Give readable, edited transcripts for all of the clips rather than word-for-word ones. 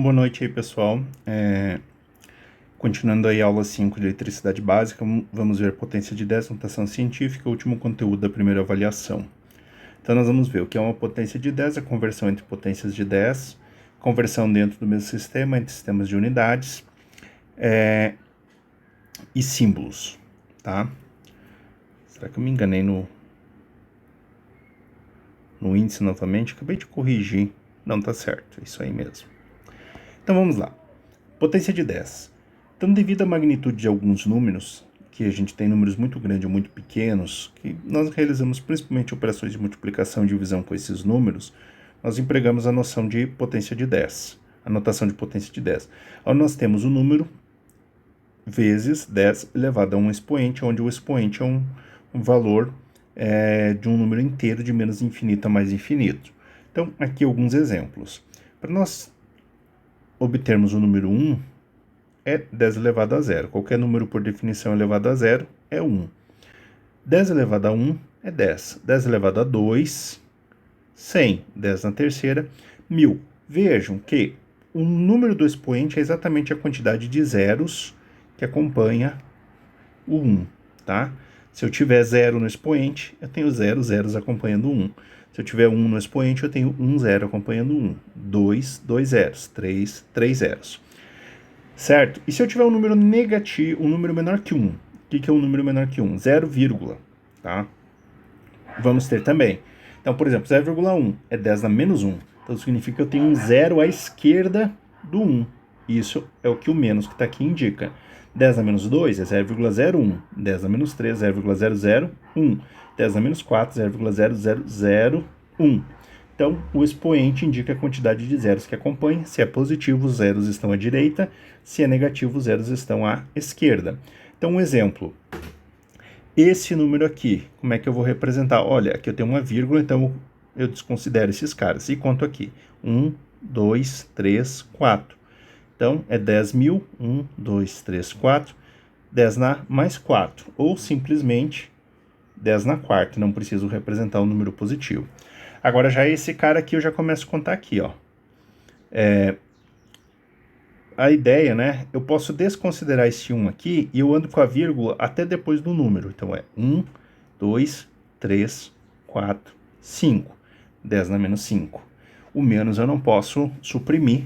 Boa noite aí, pessoal. Continuando aí a aula 5 de eletricidade básica, vamos ver potência de 10, notação científica, último conteúdo da primeira avaliação. Então nós vamos ver o que é uma potência de 10, a conversão entre potências de 10, conversão dentro do mesmo sistema, entre sistemas de unidades, e símbolos, tá? Será que eu me enganei no índice novamente? Acabei de corrigir. Não, tá certo, é isso aí mesmo. Então vamos lá. Potência de 10. Então, devido à magnitude de alguns números, que a gente tem números muito grandes ou muito pequenos, que nós realizamos principalmente operações de multiplicação e divisão com esses números, nós empregamos a noção de potência de 10, a notação de potência de 10. Onde nós temos o número vezes 10 elevado a um expoente, onde o expoente é um valor de um número inteiro de menos infinito a mais infinito. Então, aqui alguns exemplos. Para nós obtermos o número 1, é 10 elevado a 0. Qualquer número, por definição, elevado a 0 é 1. 10 elevado a 1 é 10. 10 elevado a 2, 100. 10 na terceira, 1000. Vejam que o número do expoente é exatamente a quantidade de zeros que acompanha o 1, tá? Se eu tiver 0 no expoente, eu tenho 0 zeros acompanhando 1. Se eu tiver 1 no expoente, eu tenho 1 zero acompanhando 1. 2, 2 zeros. 3, 3 zeros. Certo? E se eu tiver um número negativo, um número menor que 1? O que é um número menor que 1? 0, tá? Vamos ter também. Então, por exemplo, 0,1 é 10 na menos 1. Então, significa que eu tenho um zero à esquerda do 1. Isso é o que o menos que está aqui indica. 10 na menos 2 é 0,01. 10 na menos 3 é 0,001. 10 na menos 4 é 0,0001. Então, o expoente indica a quantidade de zeros que acompanha. Se é positivo, os zeros estão à direita. Se é negativo, os zeros estão à esquerda. Então, um exemplo. Esse número aqui, como é que eu vou representar? Olha, aqui eu tenho uma vírgula, então eu desconsidero esses caras. E conto aqui. 1, 2, 3, 4. Então, é 10.000. 1, 2, 3, 4. 10 na mais 4. Ou, simplesmente, 10 na quarta. Não preciso representar um número positivo. Agora, já esse cara aqui, eu já começo a contar aqui, ó. A ideia, né? Eu posso desconsiderar esse 1 aqui e eu ando com a vírgula até depois do número. Então, é 1, 2, 3, 4, 5. 10 na menos 5. O menos eu não posso suprimir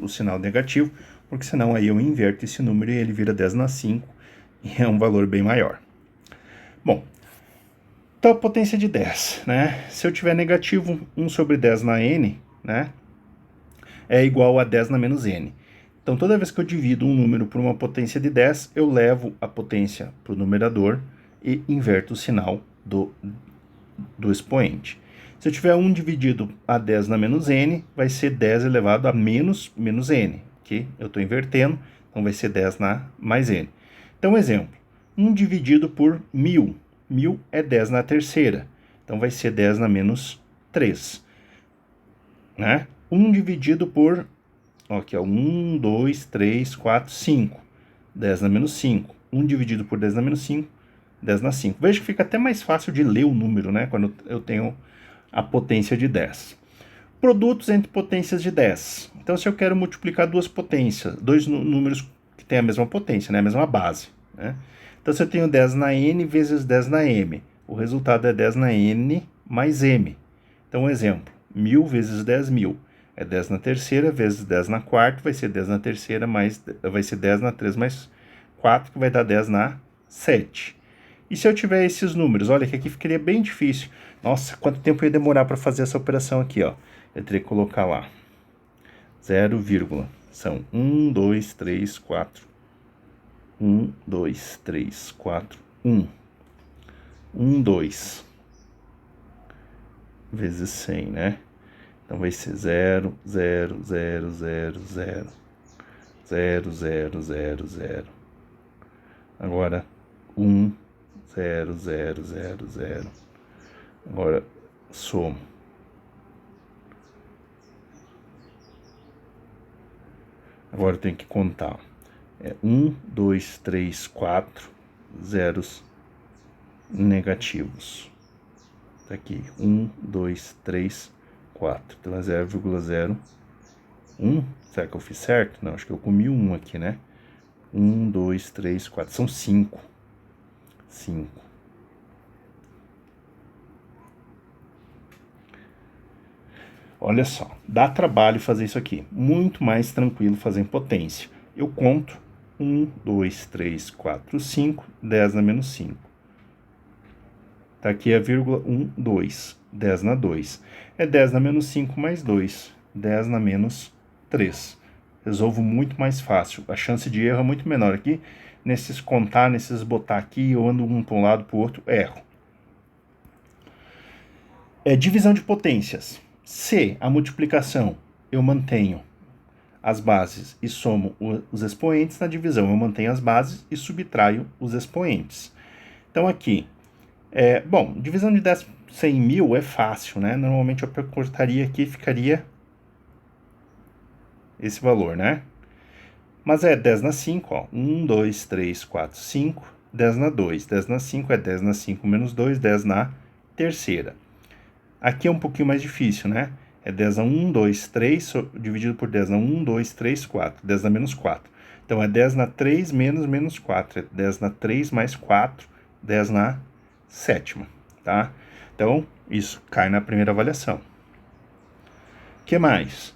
o sinal negativo, porque senão aí eu inverto esse número e ele vira 10 na 5 e é um valor bem maior. Bom, então, a potência de 10, né? Se eu tiver negativo 1 sobre 10 na n, né? É igual a 10 na menos n. Então, toda vez que eu divido um número por uma potência de 10, eu levo a potência para o numerador e inverto o sinal do expoente. Se eu tiver 1 dividido a 10 na menos n, vai ser 10 elevado a menos n, que eu estou invertendo, então vai ser 10 na mais n. Então, exemplo, 1 dividido por 1000. 1000 é 10 na terceira, então vai ser 10 na menos 3. Né? 1 dividido por, ó, aqui, ó, 1, 2, 3, 4, 5. 10 na menos 5. 1 dividido por 10 na menos 5, 10 na 5. Veja que fica até mais fácil de ler o número, né? Quando eu tenho a potência de 10. Produtos entre potências de 10. Então, se eu quero multiplicar duas potências, dois números que têm a mesma potência, né? A mesma base, né? Então, se eu tenho 10 na n vezes 10 na m, o resultado é 10 na n mais m. Então, um exemplo, 1000 vezes 10.000 é 10 na terceira vezes 10 na quarta, vai ser 10 na terceira mais, vai ser 10 na 3 mais 4, que vai dar 10 na 7. E se eu tiver esses números, olha que aqui ficaria bem difícil. Nossa, quanto tempo ia demorar para fazer essa operação aqui, ó. Eu teria que colocar lá 0, são 1, 2, 3, 4. 1, 2, 3, 4, 1. 1, 2 vezes 100, né? Então vai ser 0, 0, 0, 0, 0. 0, 0, 0, 0. Agora 1, 0, 0, 0, 0. Agora somo. Agora eu tenho que contar. 1, 2, 3, 4 zeros negativos. Tá aqui, 1, 2, 3, 4. Então é 0,0. 1? Será que eu fiz certo? Não, acho que eu comi 1 aqui, né? 1, 2, 3, 4. São 5. 5. Olha só, dá trabalho fazer isso aqui. Muito mais tranquilo fazer em potência. Eu conto 1, 2, 3, 4, 5, 10 na menos 5. Tá aqui a vírgula 1, 2. 10 na 2. É 10 na menos 5 mais 2. 10 na menos 3. Resolvo muito mais fácil. A chance de erro é muito menor. Aqui, nesses contar, nesses botar aqui, eu ando um para um lado para o outro, erro. Divisão de potências. Se a multiplicação eu mantenho as bases e somo os expoentes, na divisão eu mantenho as bases e subtraio os expoentes. Então aqui, divisão de 10 100 mil é fácil, né? Normalmente eu cortaria aqui e ficaria esse valor, né? Mas é 10 na 5, ó. 1, 2, 3, 4, 5. 10 na 2. 10 na 5 é 10 na 5 menos 2, 10 na terceira. Aqui é um pouquinho mais difícil, né? É 10 na 1, 2, 3, dividido por 10 na 1, 2, 3, 4. 10 na menos 4. Então, é 10 na 3 menos 4. É 10 na 3 mais 4. 10 na sétima, tá? Então, isso cai na primeira avaliação. O que mais?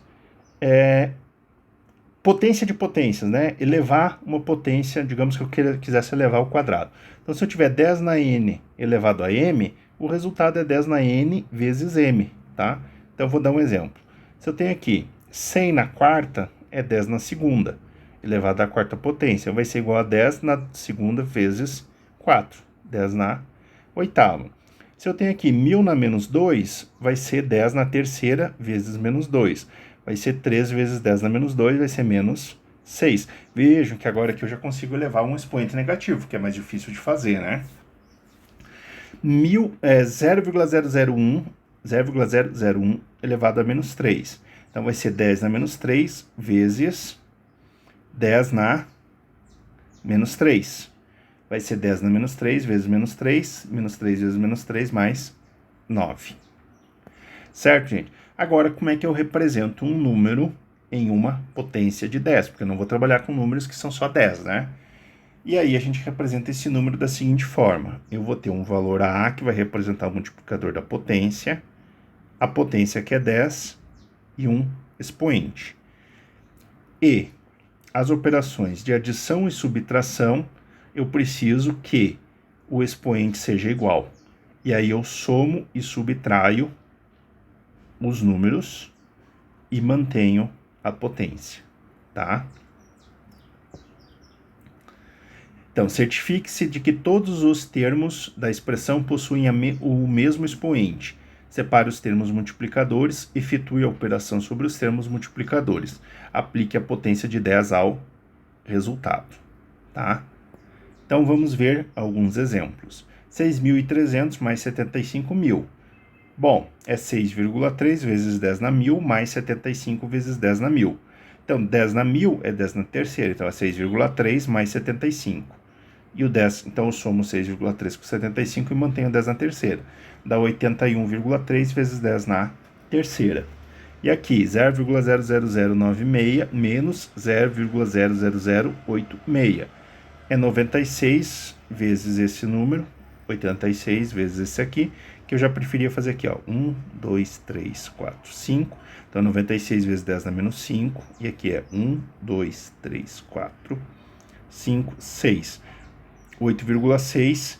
Potência de potências, né? Elevar uma potência, digamos que eu quisesse elevar ao quadrado. Então, se eu tiver 10 na n elevado a m, o resultado é 10 na n vezes m, tá? Então, eu vou dar um exemplo. Se eu tenho aqui 100 na quarta, é 10 na segunda, elevado à quarta potência. Vai ser igual a 10 na segunda vezes 4, 10 na oitava. Se eu tenho aqui 1000 na menos 2, vai ser 10 na terceira vezes menos 2. Vai ser 3 vezes 10 na menos 2, vai ser menos 6. Vejam que agora aqui eu já consigo elevar um expoente negativo, que é mais difícil de fazer, né? 0,001 elevado a menos 3. Então, vai ser 10 na menos 3 vezes 10 na menos 3. Vai ser 10 na menos 3 vezes menos 3 vezes menos 3 mais 9. Certo, gente? Agora, como é que eu represento um número em uma potência de 10? Porque eu não vou trabalhar com números que são só 10, né? E aí a gente representa esse número da seguinte forma. Eu vou ter um valor A, que vai representar o multiplicador da potência, a potência que é 10 e um expoente. E as operações de adição e subtração, eu preciso que o expoente seja igual. E aí eu somo e subtraio os números e mantenho a potência, tá? Então, certifique-se de que todos os termos da expressão possuem o mesmo expoente. Separe os termos multiplicadores, efetue a operação sobre os termos multiplicadores. Aplique a potência de 10 ao resultado, tá? Então, vamos ver alguns exemplos. 6.300 mais 75.000. Bom, é 6,3 vezes 10 na 1000 mais 75 vezes 10 na 1000. Então, 10 na 1000 é 10 na terceira, então é 6,3 mais 75. E o 10, então eu somo 6,3 com 75 e mantenho 10 na terceira. Dá 81,3 vezes 10 na terceira. E aqui, 0,00096 menos 0,00086. É 96 vezes esse número, 86 vezes esse aqui, que eu já preferia fazer aqui, ó, 1, 2, 3, 4, 5, então 96 vezes 10 na menos 5, e aqui é 1, 2, 3, 4, 5, 6, 8,6,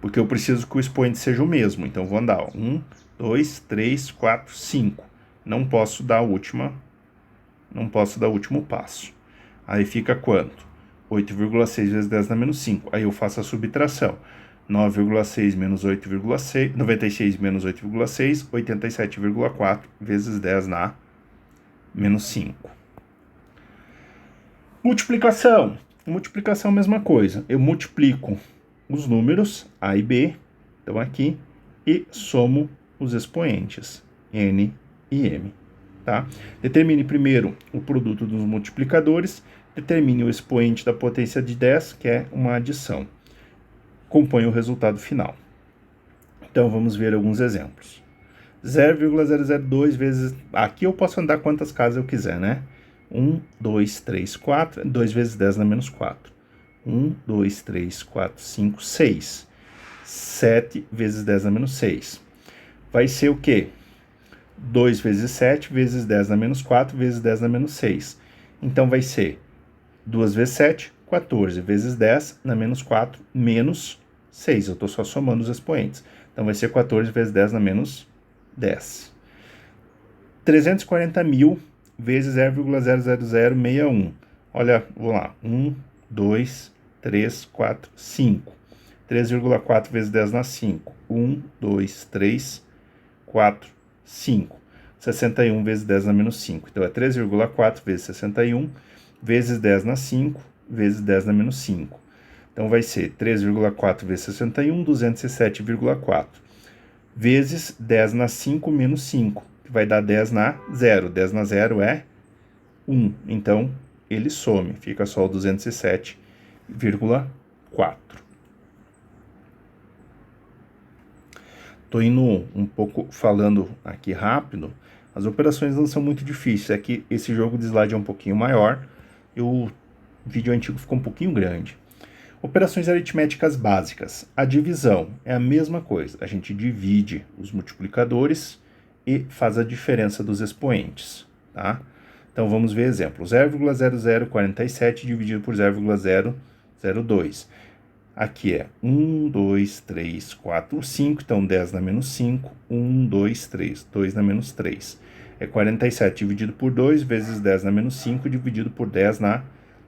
porque eu preciso que o expoente seja o mesmo, então vou andar, ó, 1, 2, 3, 4, 5, não posso dar o último passo, aí fica quanto? 8,6 vezes 10 na menos 5. Aí eu faço a subtração. 9,6 menos 8,6, 96 menos 8,6, 87,4 vezes 10 na menos 5. Multiplicação. Multiplicação, mesma coisa. Eu multiplico os números A e B, então aqui, e somo os expoentes, N e M. Tá? Determine primeiro o produto dos multiplicadores, determine o expoente da potência de 10, que é uma adição. Compõe o resultado final. Então, vamos ver alguns exemplos. 0,002 vezes... Aqui eu posso andar quantas casas eu quiser, né? 1, 2, 3, 4. 2 vezes 10 na menos 4. 1, 2, 3, 4, 5, 6. 7 vezes 10 na menos 6. Vai ser o quê? 2 vezes 7 vezes 10 na menos 4 vezes 10 na menos 6. Então vai ser 2 vezes 7, 14 vezes 10 na menos 4 menos 6. Eu estou só somando os expoentes. Então vai ser 14 vezes 10 na menos 10. 340 mil vezes 0,00061. Olha, vou lá. 1, 2, 3, 4, 5. 3,4 vezes 10 na 5. 1, 2, 3, 4, 5. 61 vezes 10 na menos 5. Então é 3,4 vezes 61 vezes 10 na 5 vezes 10 na menos 5. Então vai ser 3,4 vezes 61, 207,4. Vezes 10 na 5 menos 5, que vai dar 10 na 0. 10 na 0 é 1. Então, ele some. Fica só o 207,4. Estou indo um pouco falando aqui rápido. As operações não são muito difíceis. É que esse jogo de slide é um pouquinho maior e o vídeo antigo ficou um pouquinho grande. Operações aritméticas básicas. A divisão é a mesma coisa. A gente divide os multiplicadores e faz a diferença dos expoentes, tá? Então vamos ver exemplo. 0,0047 dividido por 0,002. Aqui é 1, 2, 3, 4, 5. Então 10 na menos 5. 1, 2, 3. 2 na menos 3. É 47 dividido por 2 vezes 10 na menos 5 dividido por 10 na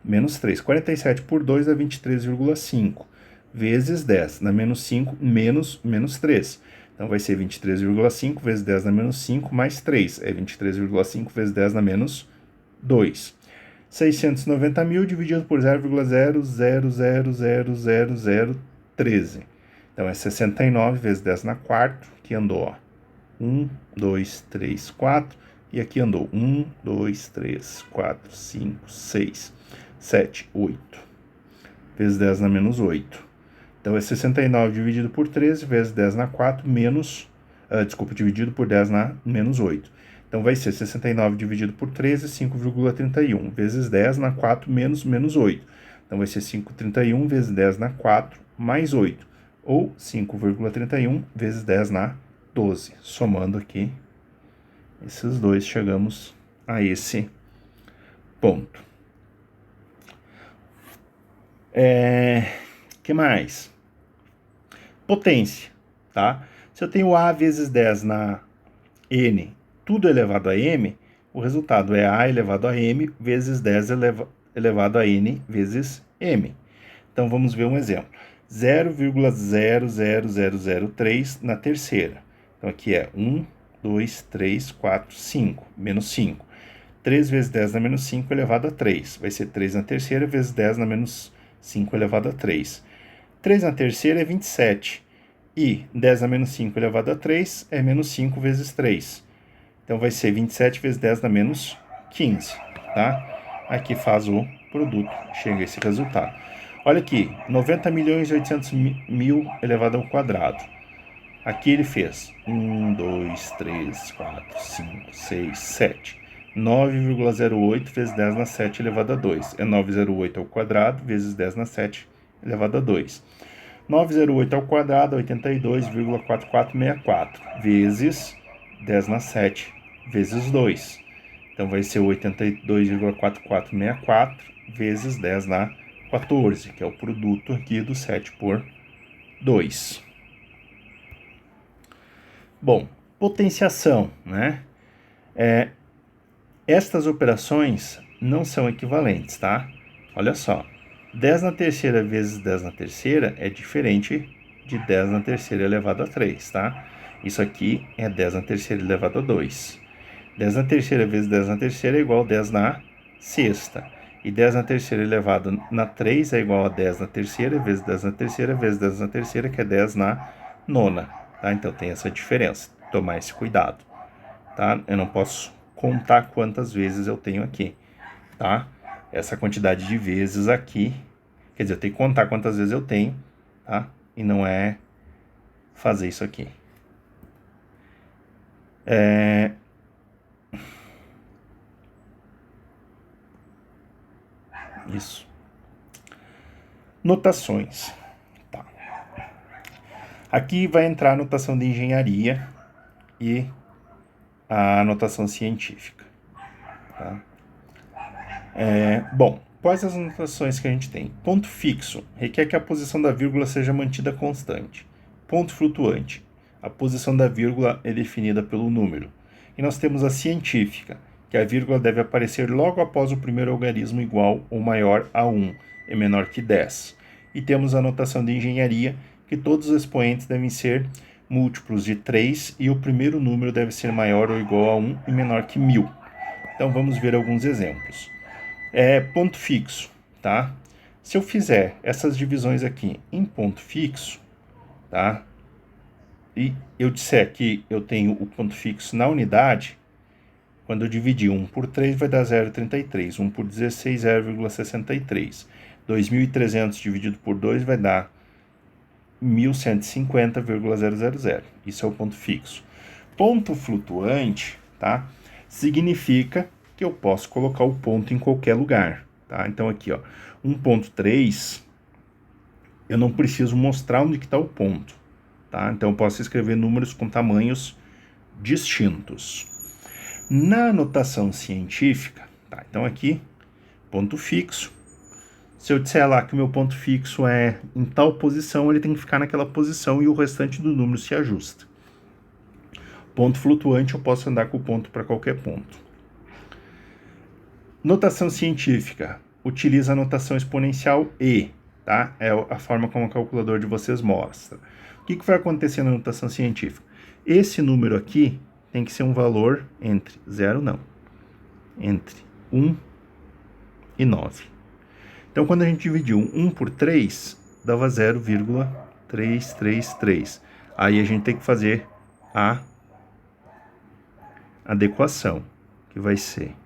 menos 3. 47 por 2 é 23,5. Vezes 10 na menos 5 menos 3. Então vai ser 23,5 vezes 10 na menos 5 mais 3. É 23,5 vezes 10 na menos 2. 690 mil dividido por 0,00000013. Então é 69 vezes 10 na quarta, que andou, ó. 1, 2, 3, 4. E aqui andou 1, 2, 3, 4, 5, 6, 7, 8. Vezes 10 na menos 8. Então é 69 dividido por 13 vezes 10 na 4 menos... dividido por 10 na menos 8. Então vai ser 69 dividido por 13, 5,31. Vezes 10 na 4 menos 8. Então vai ser 5,31 vezes 10 na 4 mais 8. Ou 5,31 vezes 10 na 12. Somando aqui esses dois, chegamos a esse ponto. Que mais? Potência, tá? Se eu tenho A vezes 10 na N, tudo elevado a M, o resultado é A elevado a M vezes 10 elevado a N vezes M. Então, vamos ver um exemplo. 0,00003 na terceira. Então, aqui é 1, 2, 3, 4, 5, menos 5. 3 vezes 10 na menos 5 elevado a 3. Vai ser 3 na terceira vezes 10 na menos 5 elevado a 3. 3 na terceira é 27. E 10 na menos 5 elevado a 3 é menos 5 vezes 3. Então vai ser 27 vezes 10 na menos 15, tá? Aqui faz o produto, chega a esse resultado. Olha aqui, 90 milhões e 800 mil elevado ao quadrado. Aqui ele fez 1, 2, 3, 4, 5, 6, 7. 9,08 vezes 10 na 7 elevado a 2. É 9,08 ao quadrado vezes 10 na 7 elevado a 2. 9,08 ao quadrado é 82,4464 vezes 10 na 7 vezes 2. Então vai ser 82,4464 vezes 10 na 14, que é o produto aqui do 7 por 2. Bom, potenciação, né? Estas operações não são equivalentes, tá? Olha só, 10 na terceira vezes 10 na terceira é diferente de 10 na terceira elevado a 3, tá? Isso aqui é 10 na terceira elevado a 2. 10 na terceira vezes 10 na terceira é igual a 10 na sexta. E 10 na terceira elevado na 3 é igual a 10 na terceira vezes 10 na terceira vezes 10 na terceira, que é 10 na nona. Tá? Então tem essa diferença. Tomar esse cuidado. Tá? Eu não posso contar quantas vezes eu tenho aqui. Tá? Essa quantidade de vezes aqui, quer dizer, eu tenho que contar quantas vezes eu tenho, tá? E não é fazer isso aqui. Isso. Notações. Tá. Aqui vai entrar a notação de engenharia e a notação científica. Tá? Bom, quais as notações que a gente tem? Ponto fixo requer que a posição da vírgula seja mantida constante. Ponto flutuante. A posição da vírgula é definida pelo número. E nós temos a científica, que a vírgula deve aparecer logo após o primeiro algarismo igual ou maior a 1, é menor que 10. E temos a notação de engenharia, que todos os expoentes devem ser múltiplos de 3 e o primeiro número deve ser maior ou igual a 1 e menor que 1000. Então vamos ver alguns exemplos. Ponto fixo, tá? Se eu fizer essas divisões aqui em ponto fixo, tá? E eu disser que eu tenho o ponto fixo na unidade, quando eu dividir 1 por 3 vai dar 0,33, 1 por 16, 0,63. 2.300 dividido por 2 vai dar 1.150,000. Isso é o ponto fixo. Ponto flutuante, tá? Significa que eu posso colocar o ponto em qualquer lugar, tá? Então aqui, ó, 1.3, eu não preciso mostrar onde que está o ponto, tá? Então eu posso escrever números com tamanhos distintos. Na notação científica, tá? Então aqui, ponto fixo. Se eu disser lá que o meu ponto fixo é em tal posição, ele tem que ficar naquela posição e o restante do número se ajusta. Ponto flutuante, eu posso andar com o ponto para qualquer ponto. Notação científica. Utiliza a notação exponencial e, tá? É a forma como o calculador de vocês mostra. O que vai acontecer na notação científica? Esse número aqui tem que ser um valor entre 0, não. Entre 1 e 9. Então, quando a gente dividiu 1 por 3, dava 0,333. Aí a gente tem que fazer a adequação, que vai ser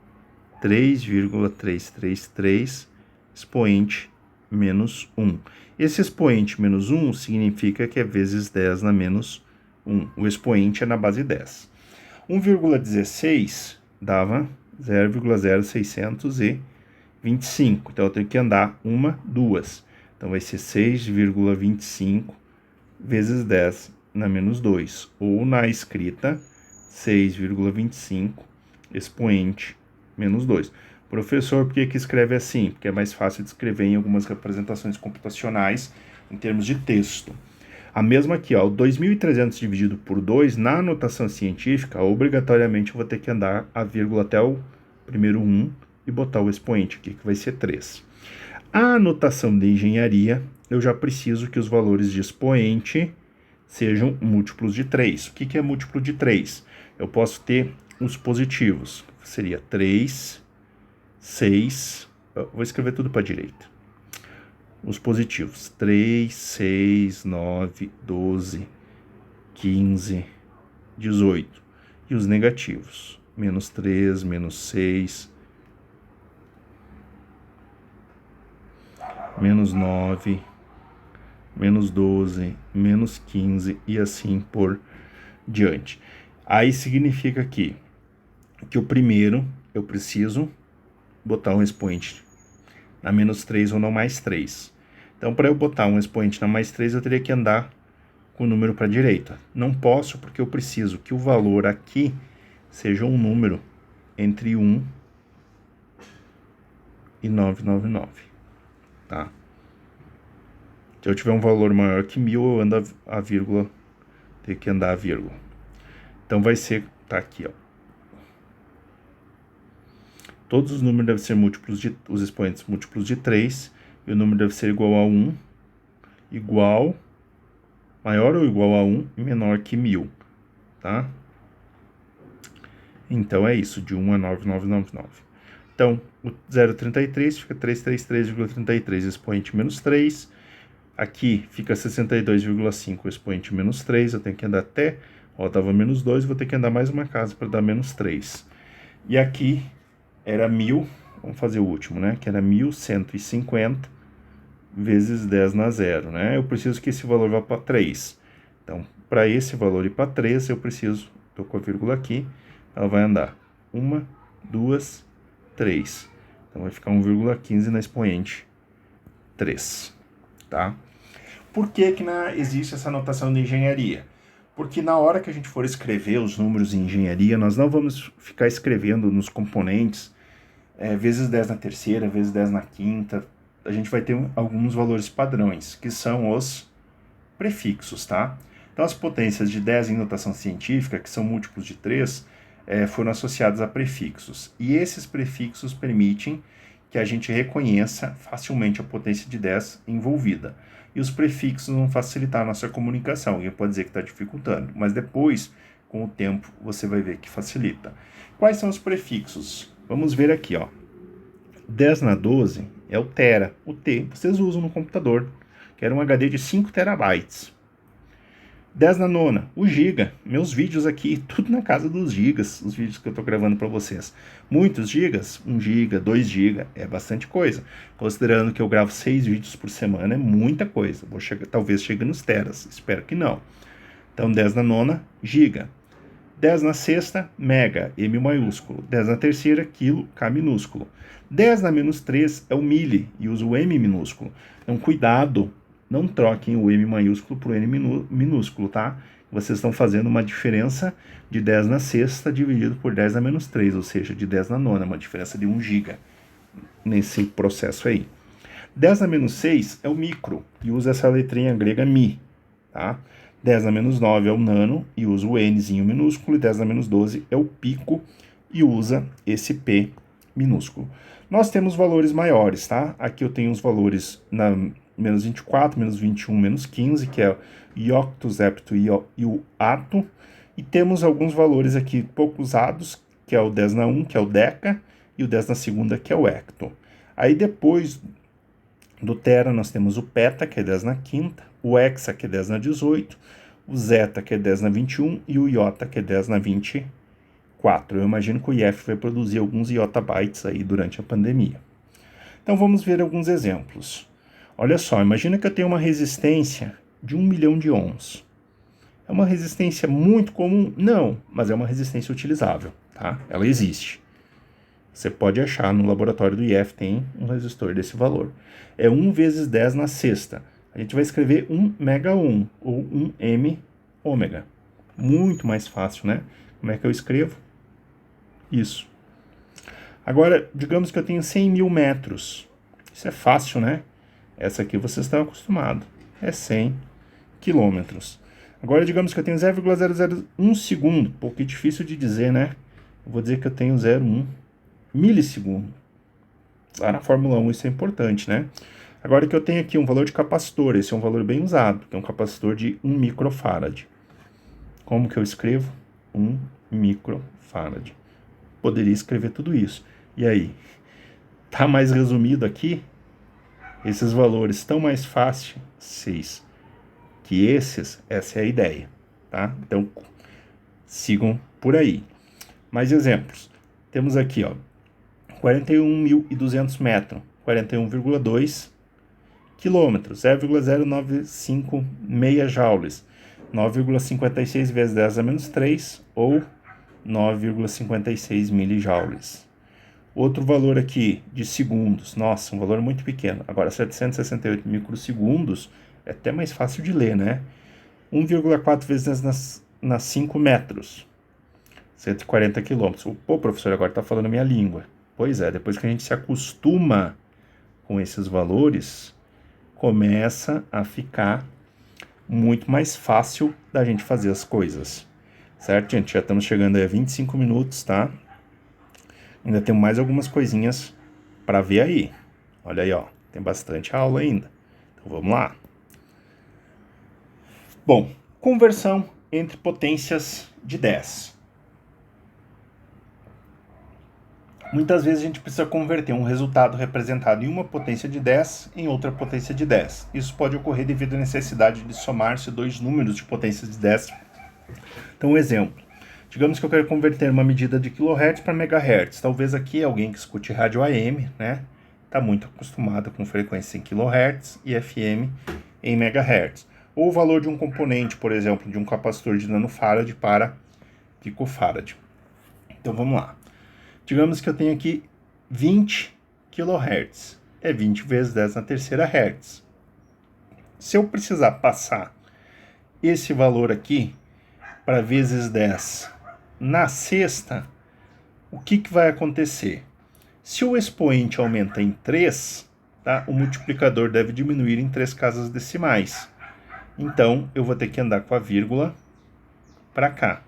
3,333 expoente menos 1. Esse expoente menos 1 significa que é vezes 10 na menos 1. O expoente é na base 10. 1,16 dava 0,0625. Então eu tenho que andar uma, duas. Então vai ser 6,25 vezes 10 na menos 2. Ou na escrita, 6,25 expoente menos 2. Professor, por que escreve assim? Porque é mais fácil de escrever em algumas representações computacionais em termos de texto. A mesma aqui, ó, 2.300 dividido por 2, na notação científica, obrigatoriamente eu vou ter que andar a vírgula até o primeiro 1 e botar o expoente aqui, que vai ser 3. A notação de engenharia, eu já preciso que os valores de expoente sejam múltiplos de 3. O que é múltiplo de 3? Eu posso ter os positivos, seria 3, 6, vou escrever tudo para a direita. Os positivos, 3, 6, 9, 12, 15, 18. E os negativos, menos 3, menos 6, menos 9, menos 12, menos 15 e assim por diante. Aí significa que o primeiro eu preciso botar um expoente na menos 3 ou na mais 3. Então, para eu botar um expoente na mais 3, eu teria que andar com o número para a direita. Não posso, porque eu preciso que o valor aqui seja um número entre 1 e 999, tá? Se eu tiver um valor maior que 1000, eu ando a vírgula, tenho que andar a vírgula. Então, vai ser, tá aqui, ó. Todos os números devem ser os expoentes múltiplos de 3, e o número deve ser igual a 1, maior ou igual a 1 e menor que 1000, tá? Então é isso, de 1 a 9999. Então, o 0,33 fica 333,33, expoente menos 3. Aqui fica 62,5, expoente menos 3. Eu tenho que andar até, ó, dava menos 2, vou ter que andar mais uma casa para dar menos 3. E aqui era 1000, vamos fazer o último, né? Que era 1150 vezes 10 na 0, né? Eu preciso que esse valor vá para 3. Então, para esse valor ir para 3, eu preciso estou com a vírgula aqui, ela vai andar 1, 2, 3. Então vai ficar 1,15 na expoente 3, tá? Por que existe essa notação de engenharia? Porque na hora que a gente for escrever os números em engenharia, nós não vamos ficar escrevendo nos componentes vezes 10 na terceira, vezes 10 na quinta. A gente vai ter alguns valores padrões, que são os prefixos, tá? Então as potências de 10 em notação científica, que são múltiplos de 3, foram associadas a prefixos. E esses prefixos permitem que a gente reconheça facilmente a potência de 10 envolvida. E os prefixos vão facilitar a nossa comunicação. Alguém pode dizer que está dificultando, mas depois, com o tempo, você vai ver que facilita. Quais são os prefixos? Vamos ver aqui, ó. 10 na 12 é o tera. O T vocês usam no computador, que era um HD de 5 terabytes. 10 na nona, o giga. Meus vídeos aqui, tudo na casa dos gigas, os vídeos que eu estou gravando para vocês. Muitos gigas, 1 giga, 2 giga, é bastante coisa. Considerando que eu gravo 6 vídeos por semana, é muita coisa. Talvez chegue nos teras, espero que não. Então 10 na nona, giga. 10 na sexta, mega, M maiúsculo. 10 na terceira, quilo, K minúsculo. 10 na menos 3 é o mili, e usa o M minúsculo. Então cuidado, não troquem o M maiúsculo para o N minúsculo, tá? Vocês estão fazendo uma diferença de 10 na sexta dividido por 10 na menos 3, ou seja, de 10 na nona, uma diferença de 1 giga nesse processo aí. 10 na menos 6 é o micro, e usa essa letrinha grega mi, tá? 10 na menos 9 é o nano, e usa o Nzinho minúsculo, e 10 na menos 12 é o pico, e usa esse P minúsculo. Nós temos valores maiores, tá? Aqui eu tenho os valores na menos 24, menos 21, menos 15, que é o iocto, zepto e o ato. E temos alguns valores aqui pouco usados, que é o 10 na 1, que é o deca, e o 10 na segunda, que é o hecto. Aí depois do tera nós temos o peta, que é 10 na quinta, o hexa, que é 10 na 18, o zeta, que é 10 na 21, e o iota, que é 10 na 24. Eu imagino que o IF vai produzir alguns iotabytes aí durante a pandemia. Então vamos ver alguns exemplos. Olha só, imagina que eu tenho uma resistência de 1 milhão de ohms. É uma resistência muito comum? Não, mas é uma resistência utilizável, tá? Ela existe. Você pode achar no laboratório do IF, tem um resistor desse valor. É 1 vezes 10 na sexta. A gente vai escrever 1 mega ohm, ou 1 m ômega. Muito mais fácil, né? Como é que eu escrevo? Isso. Agora, digamos que eu tenho 100 mil metros. Isso é fácil, né? Essa aqui vocês estão acostumados. É 100 quilômetros. Agora, digamos que eu tenho 0,001 segundo. Um pouco difícil de dizer, né? Eu vou dizer que eu tenho 0,1 milissegundo. Lá na Fórmula 1 isso é importante, né? Agora que eu tenho aqui um valor de capacitor. Esse é um valor bem usado, que é um capacitor de 1 microfarad. Como que eu escrevo? 1 microfarad. Poderia escrever tudo isso. E aí? Tá mais resumido aqui? Esses valores estão mais fáceis que esses, essa é a ideia, tá? Então, sigam por aí. Mais exemplos. Temos aqui, ó, 41.200 metros, 41,2 quilômetros, 0,0956 joules, 9,56 vezes 10 a menos 3, ou 9,56 milijoules. Outro valor aqui de segundos, nossa, um valor muito pequeno. Agora, 768 microsegundos é até mais fácil de ler, né? 1,4 vezes nas 5 metros, 140 quilômetros. Pô, professor, agora está falando a minha língua. Pois é, depois que a gente se acostuma com esses valores, começa a ficar muito mais fácil da gente fazer as coisas. Certo, gente? Já estamos chegando aí a 25 minutos, tá? Ainda tem mais algumas coisinhas para ver aí. Olha aí, ó. Tem bastante aula ainda. Então vamos lá. Bom, conversão entre potências de 10. Muitas vezes a gente precisa converter um resultado representado em uma potência de 10 em outra potência de 10. Isso pode ocorrer devido à necessidade de somar-se dois números de potências de 10. Então, um exemplo. Digamos que eu quero converter uma medida de kHz para megahertz. Talvez aqui alguém que escute rádio AM, né, está muito acostumado com frequência em kHz e FM em megahertz. Ou o valor de um componente, por exemplo, de um capacitor de nanofarad para picofarad. Então vamos lá. Digamos que eu tenho aqui 20 kHz. É 20 vezes 10 na terceira Hz. Se eu precisar passar esse valor aqui para vezes 10 na sexta, o que vai acontecer? Se o expoente aumenta em 3, tá, o multiplicador deve diminuir em 3 casas decimais. Então, eu vou ter que andar com a vírgula para cá.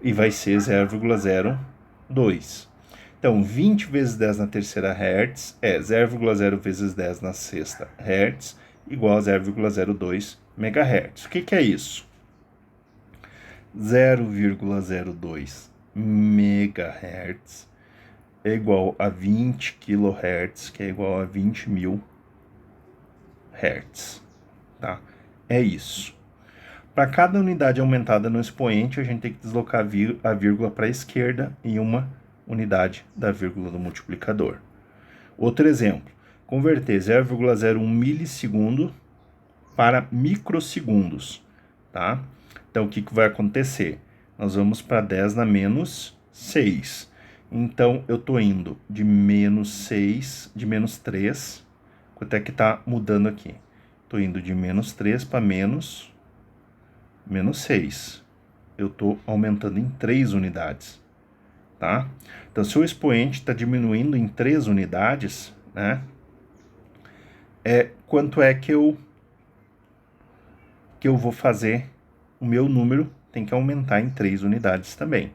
E vai ser 0,02. Então, 20 vezes 10 na terceira Hertz é 0,0 vezes 10 na sexta Hertz igual a 0,02 MHz. O que é isso? 0,02 MHz é igual a 20 kHz, que é igual a 20.000 Hz. Tá? É isso. Para cada unidade aumentada no expoente, a gente tem que deslocar a vírgula para a esquerda em uma unidade da vírgula do multiplicador. Outro exemplo, converter 0,01 milissegundo para microsegundos, tá? Então, o que vai acontecer? Nós vamos para 10 na menos 6. Então, eu estou indo de menos 6, de menos 3. Quanto é que está mudando aqui? Estou indo de menos 3 para menos 6. Eu estou aumentando em 3 unidades, tá? Então, se o expoente está diminuindo em 3 unidades, né? Quanto é que eu vou fazer? O meu número tem que aumentar em 3 unidades também,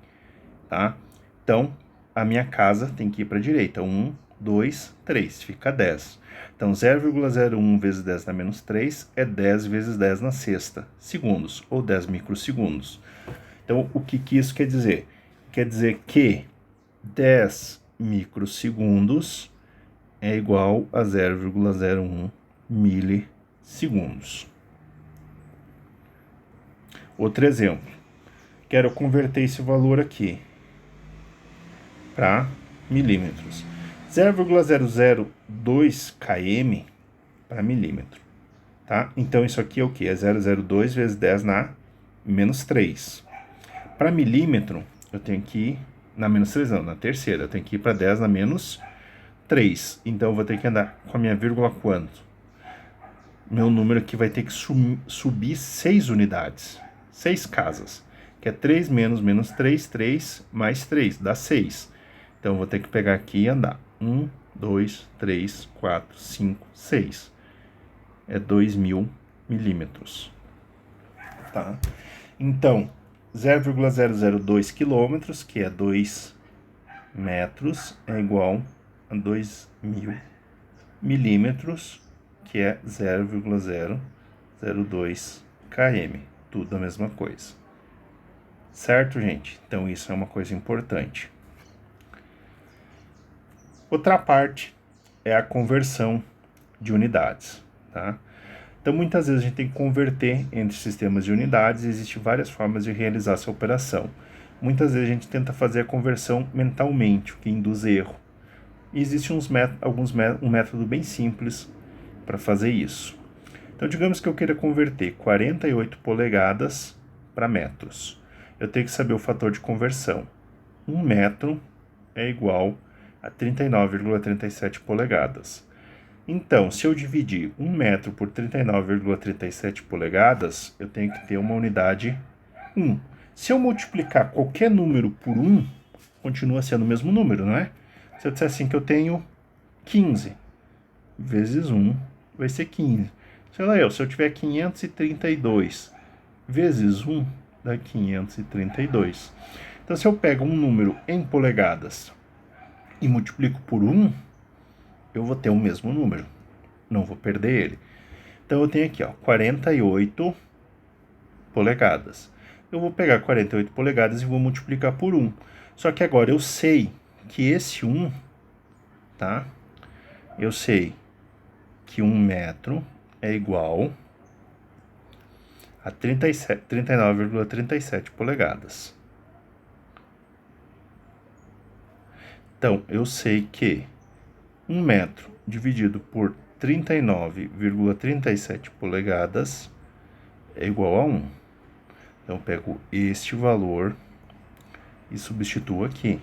tá? Então, a minha casa tem que ir para a direita. 1, 2, 3, fica 10. Então, 0,01 vezes 10 na menos 3 é 10 vezes 10 na sexta segundos, ou 10 microsegundos. Então, o que isso quer dizer? Quer dizer que 10 microsegundos é igual a 0,01 milissegundos. Outro exemplo. Quero converter esse valor aqui para milímetros. 0,002 km para milímetro. Tá? Então, isso aqui é o que? É 0,02 vezes 10 na menos 3. Para milímetro, eu tenho que ir na menos 3, não, na terceira. Eu tenho que ir para 10 na menos 3. Então, eu vou ter que andar com a minha vírgula quanto? Meu número aqui vai ter que subir 6 unidades. 6 casas. Que é 3 menos 3, 3 mais 3, dá 6. Então, eu vou ter que pegar aqui e andar. 1, 2, 3, 4, 5, 6. É 2.000 milímetros. Tá? Então, 0,002 quilômetros, que é 2 metros, é igual a 2.000 milímetros, que é 0,002 km. Tudo a mesma coisa. Certo, gente? Então, isso é uma coisa importante. Outra parte é a conversão de unidades, tá? Então, muitas vezes a gente tem que converter entre sistemas de unidades e existem várias formas de realizar essa operação. Muitas vezes a gente tenta fazer a conversão mentalmente, o que induz erro. E existe um método bem simples para fazer isso. Então, digamos que eu queira converter 48 polegadas para metros. Eu tenho que saber o fator de conversão. 1 metro é igual a 39,37 polegadas. Então, se eu dividir 1 metro por 39,37 polegadas, eu tenho que ter uma unidade 1. Se eu multiplicar qualquer número por 1, continua sendo o mesmo número, não é? Se eu disser assim que eu tenho 15 vezes 1, vai ser 15. Sei lá, se eu tiver 532 vezes 1, dá 532. Então, se eu pego um número em polegadas e multiplico por 1, eu vou ter o mesmo número. Não vou perder ele. Então, eu tenho aqui, 48 polegadas. Eu vou pegar 48 polegadas e vou multiplicar por 1. Só que agora eu sei que esse 1, tá? Eu sei que 1 metro é igual a 39,37 polegadas. Então, eu sei que 1 metro dividido por 39,37 polegadas é igual a 1. Então, eu pego este valor e substituo aqui.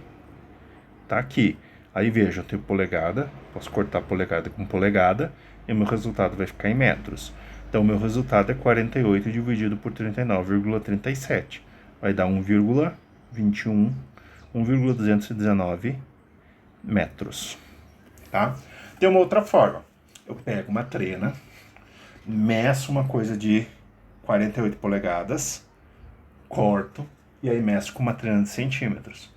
Tá aqui. Aí veja, eu tenho polegada, posso cortar polegada com polegada, e o meu resultado vai ficar em metros. Então, o meu resultado é 48 dividido por 39,37. Vai dar 1,21, 1,219 metros. Tá? Tem uma outra forma. Eu pego uma trena, meço uma coisa de 48 polegadas, corto, e aí meço com uma trena de centímetros,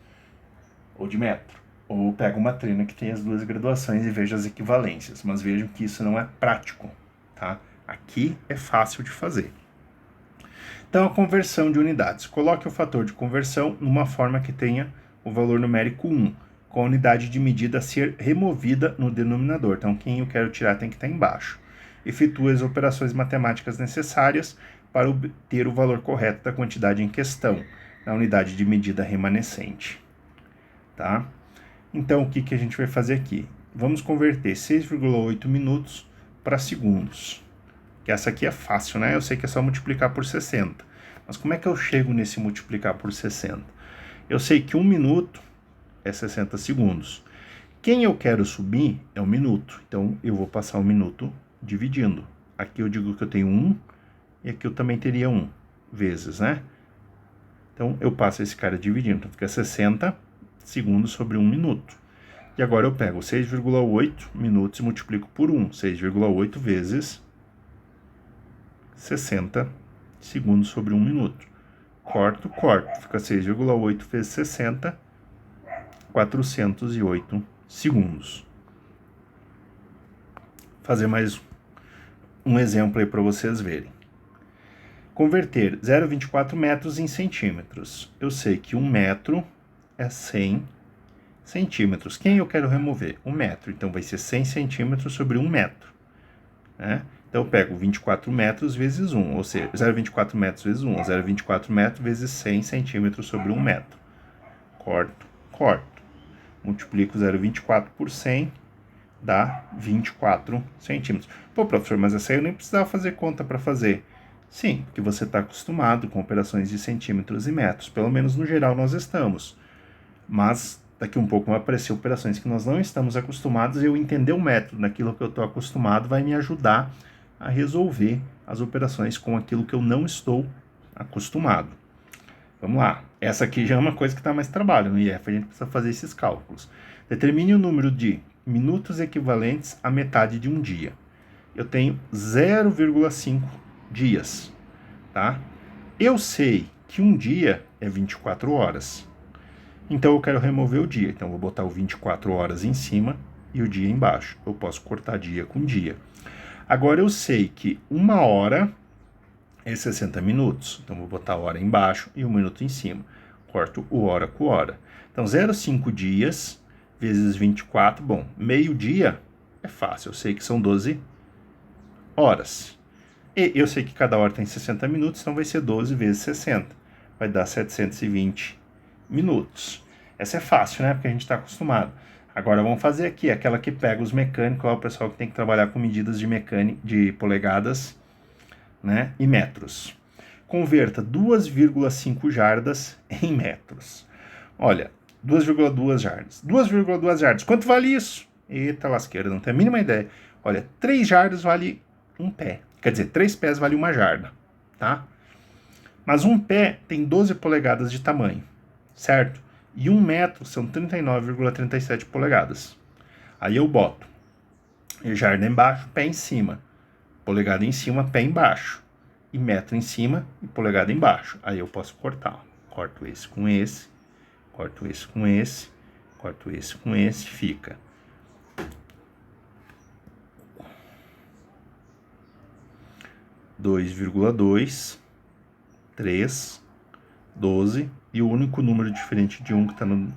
ou de metro. Ou pego uma trena que tem as duas graduações e vejo as equivalências. Mas vejam que isso não é prático, tá? Aqui é fácil de fazer. Então, a conversão de unidades. Coloque o fator de conversão numa forma que tenha o valor numérico 1, com a unidade de medida a ser removida no denominador. Então, quem eu quero tirar tem que estar embaixo. Efetue as operações matemáticas necessárias para obter o valor correto da quantidade em questão, na unidade de medida remanescente. Tá? Então, o que a gente vai fazer aqui? Vamos converter 6,8 minutos para segundos. Que essa aqui é fácil, né? Eu sei que é só multiplicar por 60. Mas como é que eu chego nesse multiplicar por 60? Eu sei que 1 minuto é 60 segundos. Quem eu quero subir é o minuto. Então, eu vou passar o minuto dividindo. Aqui eu digo que eu tenho 1 e aqui eu também teria 1 vezes, né? Então, eu passo esse cara dividindo. Então, fica 60 segundos sobre 1 minuto. E agora eu pego 6,8 minutos e multiplico por 1. 6,8 vezes 60 segundos sobre 1 minuto. Corto. Fica 6,8 vezes 60, 408 segundos. Fazer mais um exemplo aí para vocês verem. Converter 0,24 metros em centímetros. Eu sei que 1 metro é 100 centímetros. Quem eu quero remover? 1 metro. Então, vai ser 100 centímetros sobre 1 metro. Né? Então, eu pego 24 metros vezes 1, ou seja, 0,24 metros vezes 1, 0,24 metros vezes 100 centímetros sobre 1 metro. Corto. Multiplico 0,24 por 100, dá 24 centímetros. Pô, professor, mas essa aí eu nem precisava fazer conta para fazer. Sim, porque você está acostumado com operações de centímetros e metros. Pelo menos no geral nós estamos. Mas daqui um pouco vão aparecer operações que nós não estamos acostumados e eu entender o método naquilo que eu estou acostumado vai me ajudar a resolver as operações com aquilo que eu não estou acostumado. Vamos lá. Essa aqui já é uma coisa que dá mais trabalho no IF, a gente precisa fazer esses cálculos. Determine o número de minutos equivalentes à metade de um dia. Eu tenho 0,5 dias, tá? Eu sei que um dia é 24 horas. Então, eu quero remover o dia. Então, eu vou botar o 24 horas em cima e o dia embaixo. Eu posso cortar dia com dia. Agora, eu sei que 1 hora é 60 minutos. Então, vou botar a hora embaixo e 1 minuto em cima. Corto o hora com hora. Então, 0,5 dias vezes 24. Bom, meio dia é fácil. Eu sei que são 12 horas. E eu sei que cada hora tem 60 minutos, então vai ser 12 vezes 60. Vai dar 720 minutos. Essa é fácil, né? Porque a gente está acostumado. Agora vamos fazer aqui, aquela que pega os mecânicos, lá o pessoal que tem que trabalhar com medidas de polegadas, né, e metros. Converta 2,5 jardas em metros. Olha, 2,2 jardas. 2,2 jardas, quanto vale isso? Eita lasqueira, não tenho a mínima ideia. Olha, 3 jardas vale um pé. Quer dizer, 3 pés vale 1 jarda, tá? Mas um pé tem 12 polegadas de tamanho, certo? E 1 metro são 39,37 polegadas. Aí eu boto jarda embaixo, pé em cima. Polegada em cima, pé embaixo. E metro em cima e polegada embaixo. Aí eu posso cortar. Corto esse com esse. Corto esse com esse. Corto esse com esse. Fica 2,2, 3, 12, e o único número diferente de 1 que está no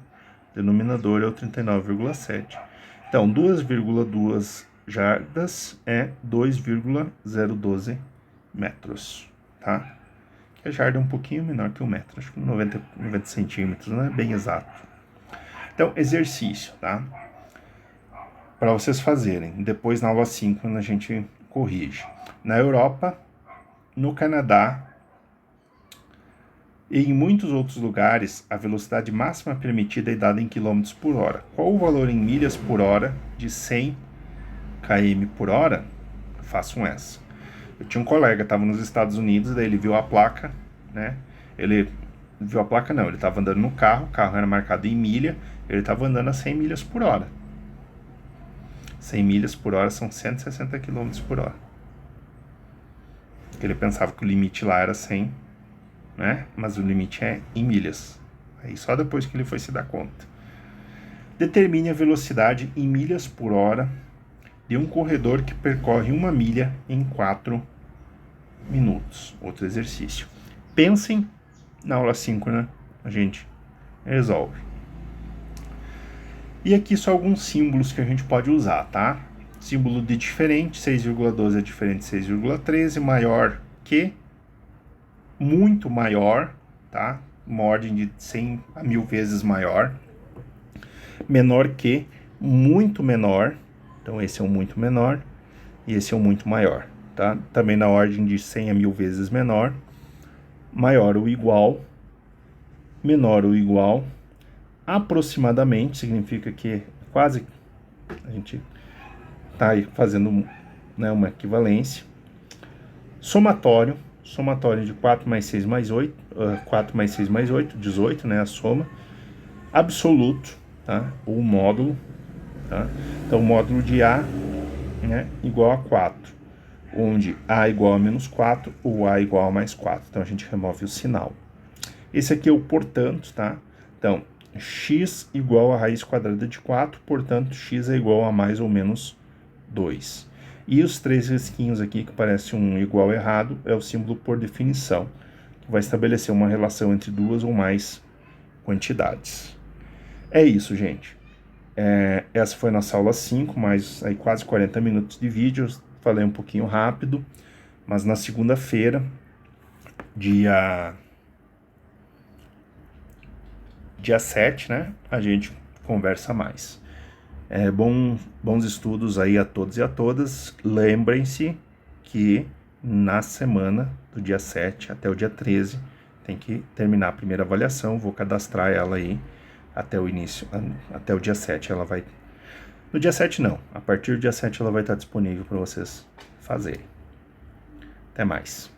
denominador é o 39,7. Então, 2,2 jardas é 2,012 metros, tá? A jarda é um pouquinho menor que 1 metro, acho que 90 centímetros, não é bem exato. Então, exercício, tá? Para vocês fazerem, depois na aula 5, quando a gente corrige. Na Europa, no Canadá, E em muitos outros lugares, a velocidade máxima permitida é dada em km por hora. Qual o valor em milhas por hora de 100 km por hora? Façam essa. Eu tinha um colega, estava nos Estados Unidos, daí ele viu a placa, né? Ele viu a placa não, ele estava andando no carro, o carro era marcado em milha, ele estava andando a 100 milhas por hora. 100 milhas por hora são 160 km por hora. Ele pensava que o limite lá era 100, né? Mas o limite é em milhas. Aí só depois que ele foi se dar conta. Determine a velocidade em milhas por hora de um corredor que percorre 1 milha em 4 minutos. Outro exercício. Pensem na aula síncrona, a gente resolve. E aqui só alguns símbolos que a gente pode usar, tá? Símbolo de diferente, 6,12 é diferente de 6,13, maior que, muito maior, tá? Uma ordem de 100 a 1000 vezes maior. Menor que, muito menor. Então esse é um muito menor e esse é um muito maior, tá? Também na ordem de 100 a 1000 vezes menor. Maior ou igual. Menor ou igual. Aproximadamente significa que quase a gente está aí fazendo, né, uma equivalência. Somatório de 4 mais 6 mais 8, 4 mais 6 mais 8, 18, né, a soma. Absoluto, tá? Ou módulo, tá? Então, o módulo de A, né, igual a 4, onde A igual a menos 4 ou A igual a mais 4. Então, a gente remove o sinal. Esse aqui é o portanto, tá? Então, x igual a raiz quadrada de 4, portanto, x é igual a mais ou menos 2. E os 3 risquinhos aqui, que parece um igual errado, é o símbolo por definição, que vai estabelecer uma relação entre duas ou mais quantidades. É isso, gente. Essa foi nossa aula 5, mais aí quase 40 minutos de vídeo. Falei um pouquinho rápido, mas na segunda-feira, dia 7, né, a gente conversa mais. Bons estudos aí a todos e a todas. Lembrem-se que na semana do dia 7 até o dia 13 tem que terminar a primeira avaliação. Vou cadastrar ela aí até o início, até o dia 7 ela vai... No dia 7 não, a partir do dia 7 ela vai estar disponível para vocês fazerem. Até mais.